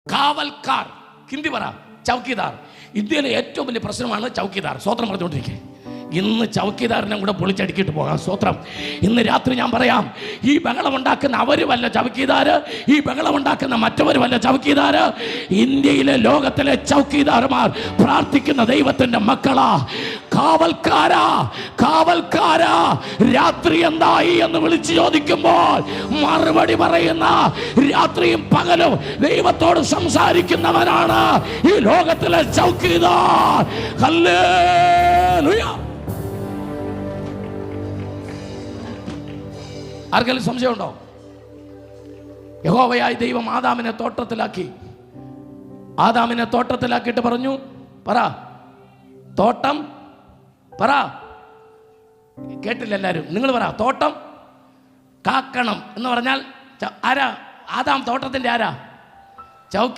കാവൽക്കാർ, ഹിന്ദി പറ ചൗക്കിദാർ. ഇന്ത്യയിലെ ഏറ്റവും വലിയ പ്രശ്നമാണ് ചൗക്കിദാർ. സ്വത്രം പറഞ്ഞുകൊണ്ടിരിക്കുക. ഇന്ന് ചൗക്കിദാറിനെ കൂടെ പൊളിച്ചടുക്കിയിട്ട് പോകാം. സ്വത്രം. ഇന്ന് രാത്രി ഞാൻ പറയാം, ഈ ബഹളമുണ്ടാക്കുന്ന അവരുമല്ല ചൗക്കിദാര്, ഈ ബഹളമുണ്ടാക്കുന്ന മറ്റവരുമല്ല ചൗക്കിദാര്. ഇന്ത്യയിലെ ലോകത്തിലെ ചൗക്കിദാർമാർ പ്രാർത്ഥിക്കുന്ന ദൈവത്തിന്റെ മക്കളാ. കാവൽക്കാരാ, കാവൽക്കാരാ, രാത്രി എന്തായി എന്ന് വിളിച്ചു ചോദിക്കുമ്പോൾ മറുപടി പറയുന്ന, രാത്രിയും പകലും ദൈവത്തോട് സംസാരിക്കുന്നവനാണ് ഈ ലോകത്തിലെ ചൗക്കിദാർ. ഹല്ലേലൂയ. ആർക്കെങ്കിലും സംശയമുണ്ടോ? യഹോവയായ ദൈവം ആദാമിനെ തോട്ടത്തിലാക്കി. ആദാമിനെ തോട്ടത്തിലാക്കിയിട്ട് പറഞ്ഞു, പറ തോട്ടം, പറ, കേട്ടില്ല എല്ലാവരും, നിങ്ങൾ പറ, തോട്ടം കാക്കണം എന്ന് പറഞ്ഞാൽ ആരാ? ആദാം തോട്ടത്തിൻ്റെ ആരാ? ചൗക്കി